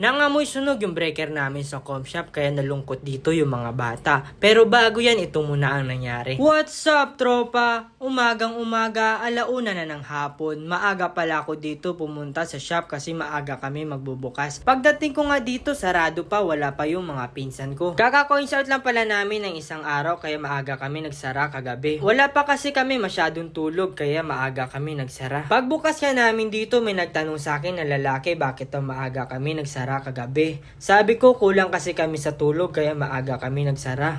Nangamoy sunog yung breaker namin sa com shop kaya nalungkot dito yung mga bata. Pero bago yan, ito muna ang nangyari. What's up, tropa? Umagang umaga, alauna na ng hapon. Maaga pala ako dito pumunta sa shop kasi maaga kami magbubukas. Pagdating ko nga dito, sarado pa, wala pa yung mga pinsan ko. Kaka-coins out lang pala namin ng isang araw kaya maaga kami nagsara kagabi. Wala pa kasi kami masyadong tulog kaya maaga kami nagsara. Pagbukas nga namin dito, may nagtanong sa akin na lalaki bakit daw maaga kami nagsara kagabi. Sabi ko kulang kasi kami sa tulog kaya maaga kami nagsara.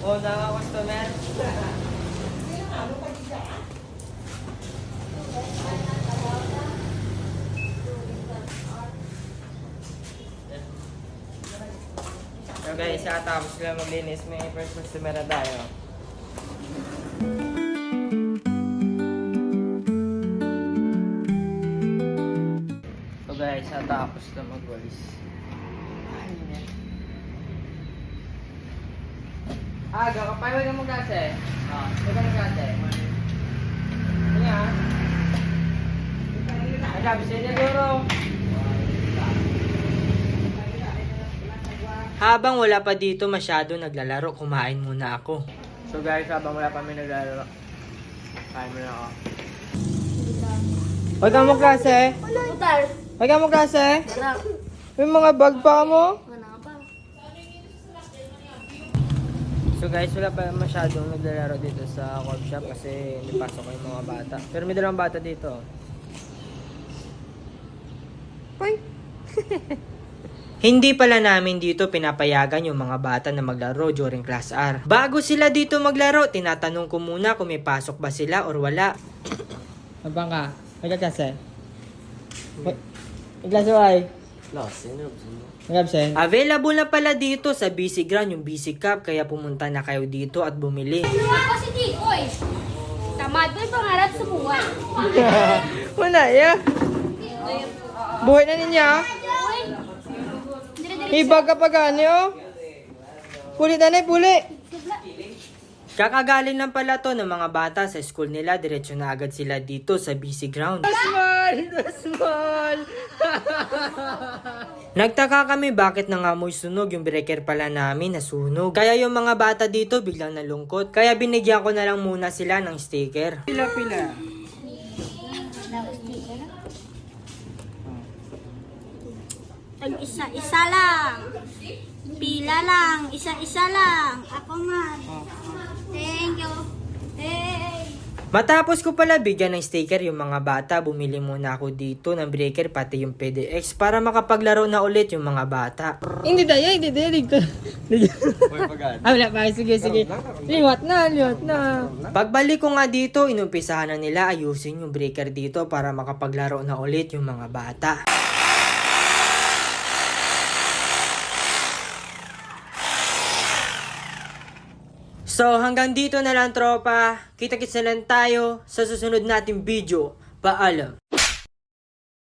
Oh, naka-customer. So guys, tapos lang maglinis, may first customer na tayo. So guys, tapos na magwalis. Aga, kapay wag mo kasi. Wag mo kasi. Ayan. Agabi sa inyo, Goro. Habang wala pa dito masyado naglalaro, kumain muna ako. So guys, habang wala pa kami naglalaro, kain muna ako. Wag mo klase. Wag mo klase. May mga bag pa mo. So guys, wala pa masyadong naglalaro dito sa com shop kasi hindi pasok yung mga bata. Pero may dalawang bata dito. Hoy! Hindi pala namin dito pinapayagan yung mga bata na maglaro during class R. Bago sila dito maglaro, tinatanong ko muna kung may pasok ba sila or wala. Abang ka? May kaklase? May klase ba ay? Klase, nag-absent. Available na pala dito sa BC Ground yung BC Cup kaya pumunta na kayo dito at bumili. Ano nga kasi dito eh? Tamad ko yung pangarap sa buhay. Wala ya. Buhay na ninyo. Ibag ka pa gani oh. Puli na puli. Kakagaling lang pala to ng mga bata sa school nila. Diretso na agad sila dito sa BC Ground. Small! Nagtaka kami bakit nangamoy sunog yung breaker pala namin nasunog. Kaya yung mga bata dito biglang nalungkot. Kaya binigyan ko na lang muna sila ng sticker. Pila-pila. Isa-isa lang. Pila lang. Isa-isa lang. Ako man. Thank you. Hey. Matapos ko pala bigyan ng sticker yung mga bata, bumili muna ako dito ng breaker pati yung PDX para makapaglaro na ulit yung mga bata. Hindi daya dito. Wala pa, sige. Liwat na. Pagbalik ko nga dito, inumpisahan na nila ayusin yung breaker dito para makapaglaro na ulit yung mga bata. So hanggang dito na lang tropa, kita-kits na lang tayo sa susunod nating video. Paalam!